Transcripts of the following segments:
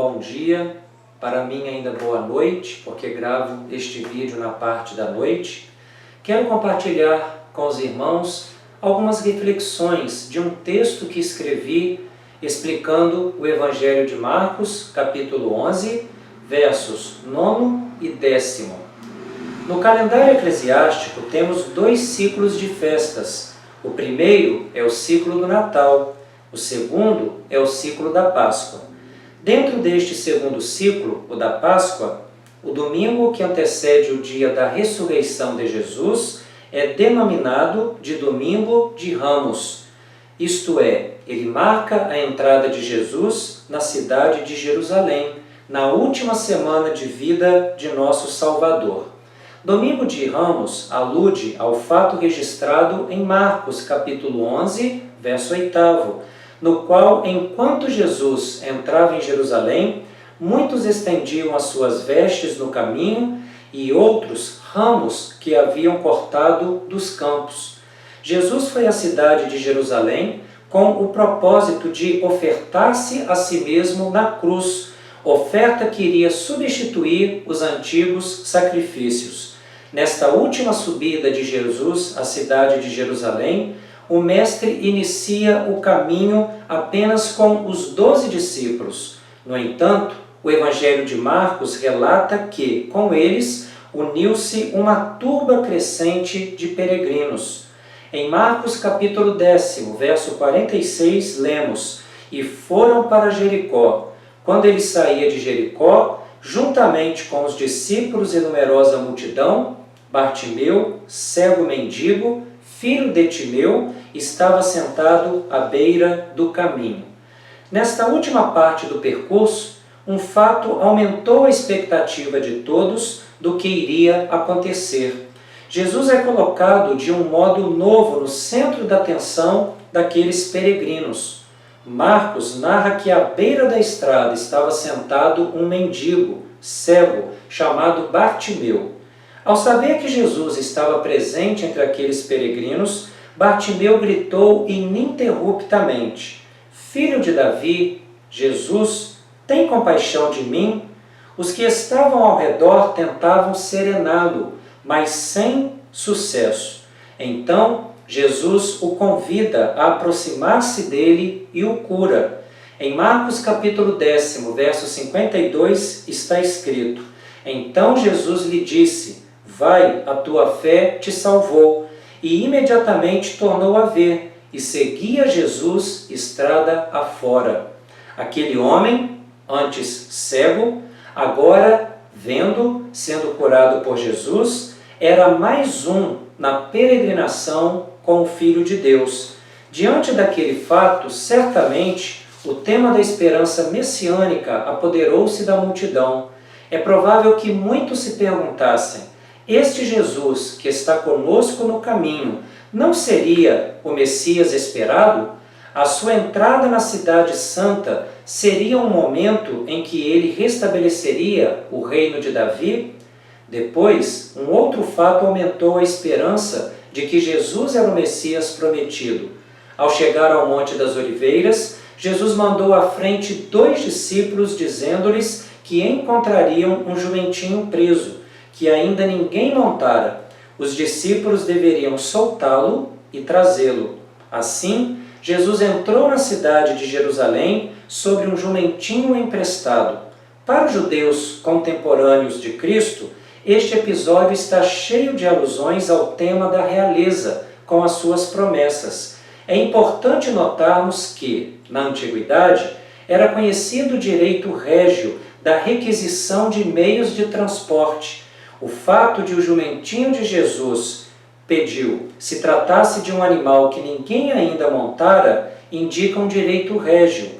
bom dia, para mim ainda boa noite, porque gravo este vídeo na parte da noite. Quero compartilhar com os irmãos algumas reflexões de um texto que escrevi explicando o Evangelho de Marcos, capítulo 11, versos 9 e 10. No calendário eclesiástico temos 2 ciclos de festas. O primeiro é o ciclo do Natal, o segundo é o ciclo da Páscoa. Dentro deste segundo ciclo, o da Páscoa, o domingo que antecede o dia da ressurreição de Jesus é denominado de Domingo de Ramos. Isto é, ele marca a entrada de Jesus na cidade de Jerusalém, na última semana de vida de nosso Salvador. Domingo de Ramos alude ao fato registrado em Marcos, capítulo 11, verso 8, no qual, enquanto Jesus entrava em Jerusalém, muitos estendiam as suas vestes no caminho e outros ramos que haviam cortado dos campos. Jesus foi à cidade de Jerusalém com o propósito de ofertar-se a si mesmo na cruz, oferta que iria substituir os antigos sacrifícios. Nesta última subida de Jesus à cidade de Jerusalém, o Mestre inicia o caminho apenas com os 12 discípulos. No entanto, o Evangelho de Marcos relata que, com eles, uniu-se uma turba crescente de peregrinos. Em Marcos capítulo 10, verso 46, lemos: "E foram para Jericó. Quando ele saía de Jericó, juntamente com os discípulos e numerosa multidão, Bartimeu, cego mendigo, filho de Timeu, estava sentado à beira do caminho." Nesta última parte do percurso, um fato aumentou a expectativa de todos do que iria acontecer. Jesus é colocado de um modo novo no centro da atenção daqueles peregrinos. Marcos narra que à beira da estrada estava sentado um mendigo, cego, chamado Bartimeu. Ao saber que Jesus estava presente entre aqueles peregrinos, Bartimeu gritou ininterruptamente: "Filho de Davi, Jesus, tem compaixão de mim?" Os que estavam ao redor tentavam serená-lo, mas sem sucesso. Então, Jesus o convida a aproximar-se dele e o cura. Em Marcos capítulo 10, verso 52, está escrito: "Então Jesus lhe disse: Vai, a tua fé te salvou." E imediatamente tornou a ver, e seguia Jesus estrada afora. Aquele homem, antes cego, agora vendo, sendo curado por Jesus, era mais um na peregrinação com o Filho de Deus. Diante daquele fato, certamente, o tema da esperança messiânica apoderou-se da multidão. É provável que muitos se perguntassem: este Jesus que está conosco no caminho não seria o Messias esperado? A sua entrada na cidade santa seria um momento em que ele restabeleceria o reino de Davi? Depois, um outro fato aumentou a esperança de que Jesus era o Messias prometido. Ao chegar ao Monte das Oliveiras, Jesus mandou à frente 2 discípulos, dizendo-lhes que encontrariam um jumentinho preso, que ainda ninguém montara. Os discípulos deveriam soltá-lo e trazê-lo. Assim, Jesus entrou na cidade de Jerusalém sobre um jumentinho emprestado. Para os judeus contemporâneos de Cristo, este episódio está cheio de alusões ao tema da realeza, com as suas promessas. É importante notarmos que, na antiguidade, era conhecido o direito régio da requisição de meios de transporte. O fato de o jumentinho de Jesus pediu se tratasse de um animal que ninguém ainda montara, indica um direito régio.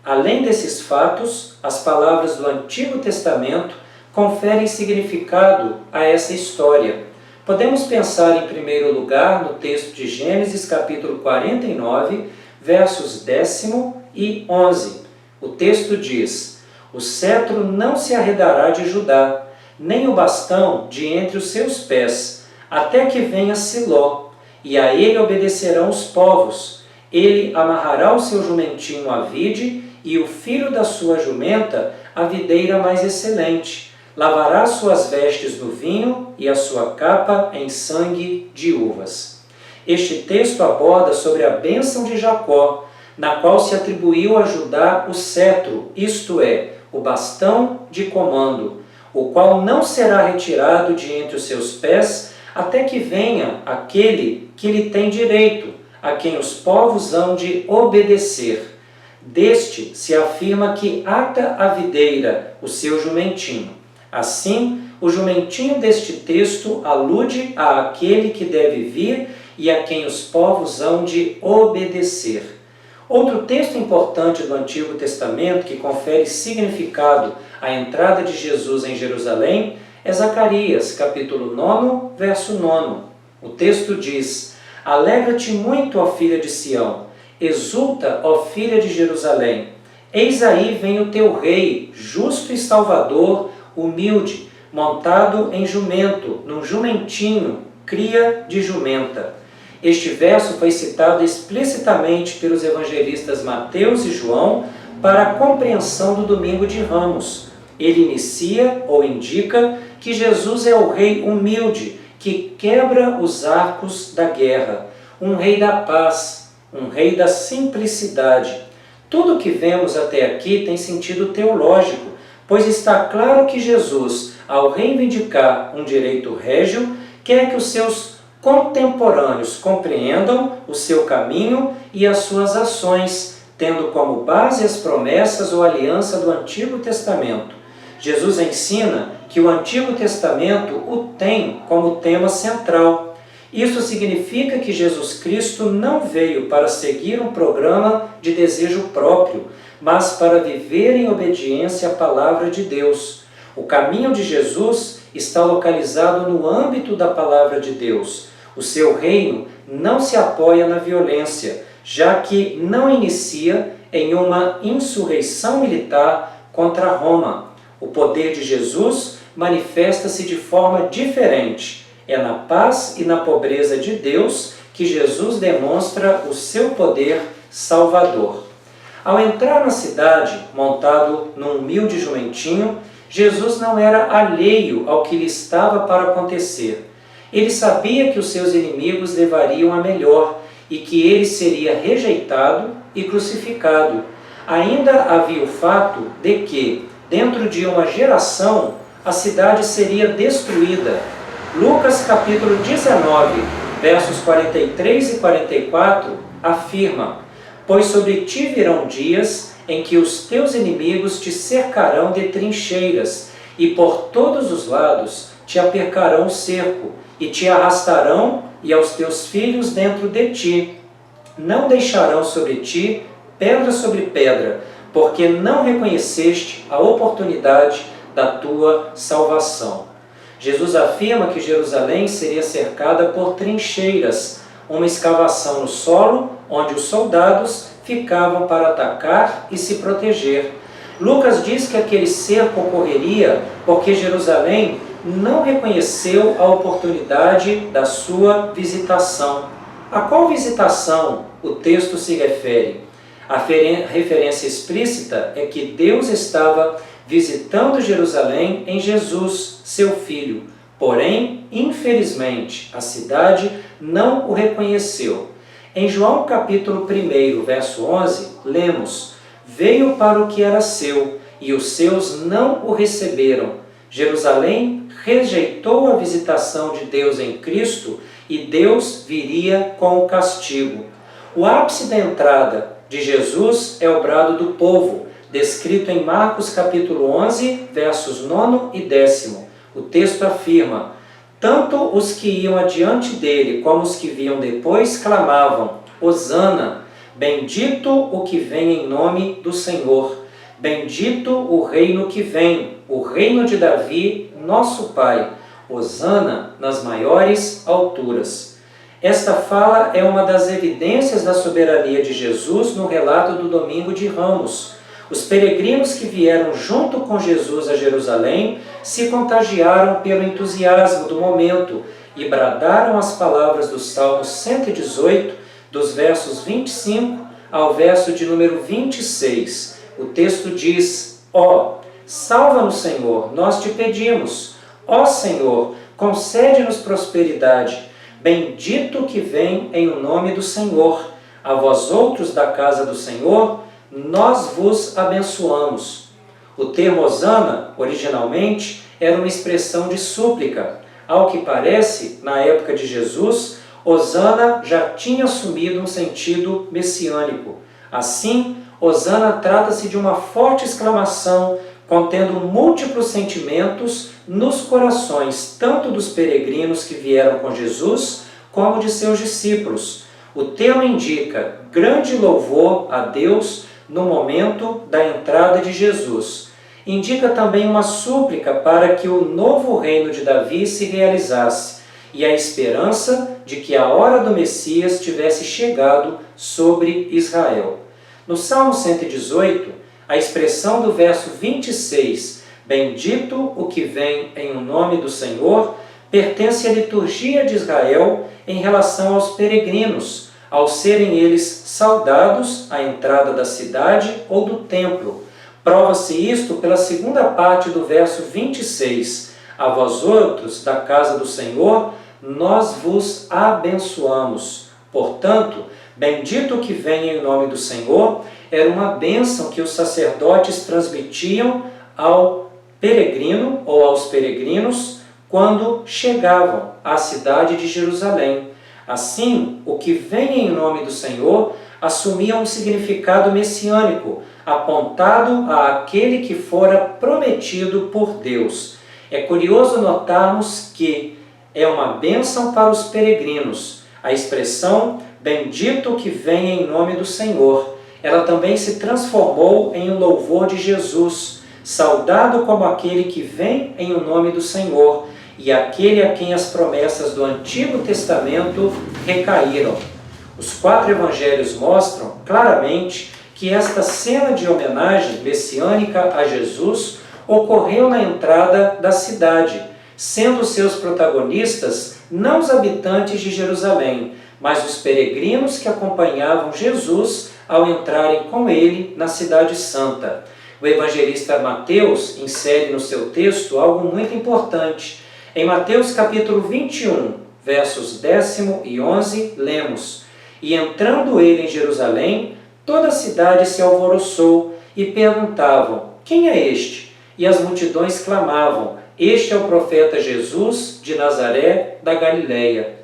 Além desses fatos, as palavras do Antigo Testamento conferem significado a essa história. Podemos pensar em primeiro lugar no texto de Gênesis capítulo 49, versos 10 e 11. O texto diz: "O cetro não se arredará de Judá, nem o bastão de entre os seus pés, até que venha Siló, e a ele obedecerão os povos. Ele amarrará o seu jumentinho à vide e o filho da sua jumenta a videira mais excelente. Lavará suas vestes no vinho e a sua capa em sangue de uvas. Este texto aborda sobre a bênção de Jacó, na qual se atribuiu a Judá o cetro, isto é, o bastão de comando, o qual não será retirado de entre os seus pés, até que venha aquele que lhe tem direito, a quem os povos hão de obedecer. Deste se afirma que ata a videira, o seu jumentinho. Assim, o jumentinho deste texto alude àquele que deve vir e a quem os povos hão de obedecer. Outro texto importante do Antigo Testamento que confere significado à entrada de Jesus em Jerusalém é Zacarias, capítulo 9, verso 9. O texto diz: Alegra-te muito, ó filha de Sião, exulta, ó filha de Jerusalém. Eis aí vem o teu rei, justo e salvador, humilde, montado em jumento, num jumentinho, cria de jumenta. Este verso foi citado explicitamente pelos evangelistas Mateus e João para a compreensão do Domingo de Ramos. Ele inicia ou indica que Jesus é o rei humilde, que quebra os arcos da guerra, um rei da paz, um rei da simplicidade. Tudo o que vemos até aqui tem sentido teológico, pois está claro que Jesus, ao reivindicar um direito régio, quer que os seus contemporâneos compreendam o seu caminho e as suas ações, tendo como base as promessas ou aliança do Antigo Testamento. Jesus ensina que o Antigo Testamento o tem como tema central. Isso significa que Jesus Cristo não veio para seguir um programa de desejo próprio, mas para viver em obediência à palavra de Deus. O caminho de Jesus está localizado no âmbito da palavra de Deus. O seu reino não se apoia na violência, já que não inicia em uma insurreição militar contra Roma. O poder de Jesus manifesta-se de forma diferente. É na paz e na pobreza de Deus que Jesus demonstra o seu poder salvador. Ao entrar na cidade, montado num humilde jumentinho, Jesus não era alheio ao que lhe estava para acontecer. Ele sabia que os seus inimigos levariam a melhor e que ele seria rejeitado e crucificado. Ainda havia o fato de que, dentro de uma geração, a cidade seria destruída. Lucas capítulo 19, versos 43 e 44, afirma: Pois sobre ti virão dias em que os teus inimigos te cercarão de trincheiras, e por todos os lados te apercarão o cerco, e te arrastarão e aos teus filhos dentro de ti. Não deixarão sobre ti pedra sobre pedra, porque não reconheceste a oportunidade da tua salvação. Jesus afirma que Jerusalém seria cercada por trincheiras, uma escavação no solo onde os soldados ficavam para atacar e se proteger. Lucas diz que aquele cerco ocorreria porque Jerusalém não reconheceu a oportunidade da sua visitação. A qual visitação o texto se refere? A referência explícita é que Deus estava visitando Jerusalém em Jesus, seu Filho. Porém, infelizmente, a cidade não o reconheceu. Em João capítulo 1, verso 11, lemos: Veio para o que era seu, e os seus não o receberam. Jerusalém rejeitou a visitação de Deus em Cristo e Deus viria com o castigo. O ápice da entrada de Jesus é o brado do povo, descrito em Marcos capítulo 11, versos 9 e 10. O texto afirma: Tanto os que iam adiante dele como os que vinham depois clamavam: Hosana, bendito o que vem em nome do Senhor. Bendito o reino que vem, o reino de Davi, nosso Pai. Hosana nas maiores alturas. Esta fala é uma das evidências da soberania de Jesus no relato do Domingo de Ramos. Os peregrinos que vieram junto com Jesus a Jerusalém se contagiaram pelo entusiasmo do momento e bradaram as palavras do Salmo 118, dos versos 25 ao verso de número 26. O texto diz: ó, salva-nos, Senhor, nós te pedimos. Ó Senhor, concede-nos prosperidade. Bendito que vem em o nome do Senhor. A vós outros da casa do Senhor, nós vos abençoamos. O termo hosana, originalmente, era uma expressão de súplica. Ao que parece, na época de Jesus, hosana já tinha assumido um sentido messiânico. Assim, hosana trata-se de uma forte exclamação contendo múltiplos sentimentos nos corações, tanto dos peregrinos que vieram com Jesus, como de seus discípulos. O termo indica grande louvor a Deus no momento da entrada de Jesus. Indica também uma súplica para que o novo reino de Davi se realizasse e a esperança de que a hora do Messias tivesse chegado sobre Israel. No Salmo 118, a expressão do verso 26, bendito o que vem em o nome do Senhor, pertence à liturgia de Israel em relação aos peregrinos, ao serem eles saudados à entrada da cidade ou do templo. Prova-se isto pela segunda parte do verso 26. A vós outros da casa do Senhor, nós vos abençoamos. Portanto, bendito o que vem em nome do Senhor era uma bênção que os sacerdotes transmitiam ao peregrino ou aos peregrinos quando chegavam à cidade de Jerusalém. Assim, o que vem em nome do Senhor assumia um significado messiânico, apontado àquele que fora prometido por Deus. É curioso notarmos que é uma bênção para os peregrinos. A expressão bendito que vem em nome do Senhor, ela também se transformou em um louvor de Jesus, saudado como aquele que vem em o nome do Senhor e aquele a quem as promessas do Antigo Testamento recaíram. Os 4 evangelhos mostram claramente que esta cena de homenagem messiânica a Jesus ocorreu na entrada da cidade, sendo seus protagonistas não os habitantes de Jerusalém, mas os peregrinos que acompanhavam Jesus ao entrarem com ele na Cidade Santa. O evangelista Mateus insere no seu texto algo muito importante. Em Mateus capítulo 21, versos 10 e 11, lemos: E entrando ele em Jerusalém, toda a cidade se alvoroçou e perguntavam: Quem é este? E as multidões clamavam: Este é o profeta Jesus de Nazaré da Galileia.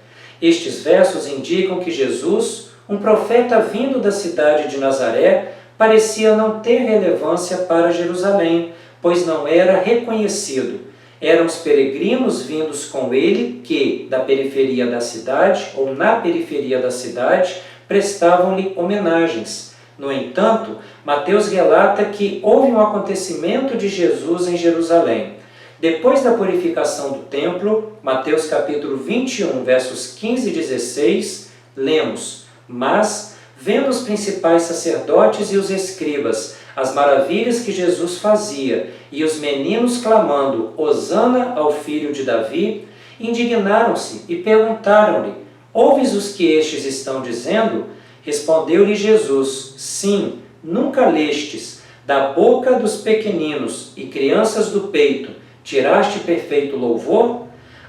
Estes versos indicam que Jesus, um profeta vindo da cidade de Nazaré, parecia não ter relevância para Jerusalém, pois não era reconhecido. Eram os peregrinos vindos com ele que, da periferia da cidade ou na periferia da cidade, prestavam-lhe homenagens. No entanto, Mateus relata que houve um acontecimento de Jesus em Jerusalém. Depois da purificação do templo, Mateus capítulo 21, versos 15 e 16, lemos: Mas, vendo os principais sacerdotes e os escribas as maravilhas que Jesus fazia, e os meninos clamando, Hosana ao filho de Davi, indignaram-se e perguntaram-lhe, ouves os que estes estão dizendo? Respondeu-lhe Jesus, sim, nunca lestes, da boca dos pequeninos e crianças do peito, tiraste perfeito louvor?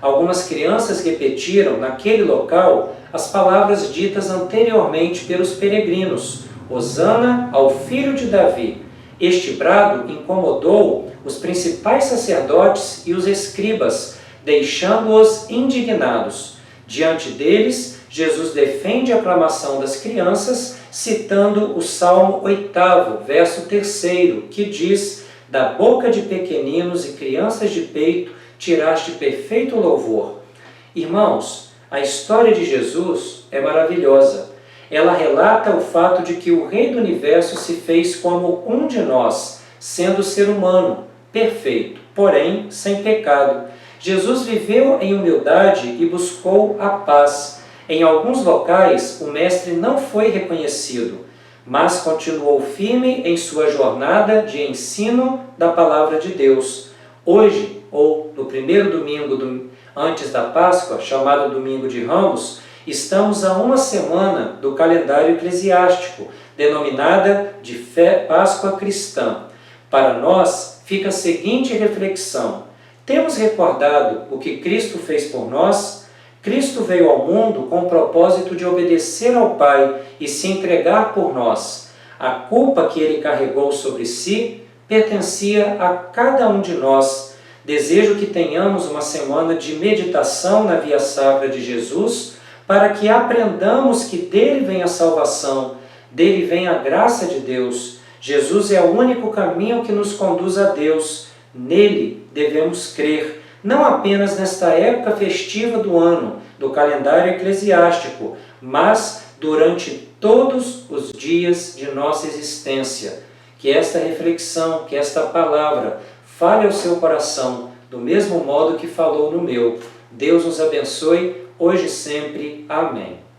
Algumas crianças repetiram naquele local as palavras ditas anteriormente pelos peregrinos, Hosana ao filho de Davi. Este brado incomodou os principais sacerdotes e os escribas, deixando-os indignados. Diante deles, Jesus defende a aclamação das crianças, citando o Salmo 8, verso 3, que diz: Da boca de pequeninos e crianças de peito tiraste perfeito louvor. Irmãos, a história de Jesus é maravilhosa. Ela relata o fato de que o Rei do Universo se fez como um de nós, sendo ser humano, perfeito, porém sem pecado. Jesus viveu em humildade e buscou a paz. Em alguns locais, o Mestre não foi reconhecido, mas continuou firme em sua jornada de ensino da Palavra de Deus. Hoje, ou no primeiro domingo antes da Páscoa, chamado Domingo de Ramos, estamos a uma semana do calendário eclesiástico, denominada de Páscoa cristã. Para nós, fica a seguinte reflexão: temos recordado o que Cristo fez por nós? Cristo veio ao mundo com o propósito de obedecer ao Pai e se entregar por nós. A culpa que ele carregou sobre si pertencia a cada um de nós. Desejo que tenhamos uma semana de meditação na via sacra de Jesus, para que aprendamos que dele vem a salvação, dele vem a graça de Deus. Jesus é o único caminho que nos conduz a Deus. Nele devemos crer, não apenas nesta época festiva do ano, do calendário eclesiástico, mas durante todos os dias de nossa existência. Que esta reflexão, que esta palavra fale ao seu coração, do mesmo modo que falou no meu. Deus nos abençoe, hoje e sempre. Amém.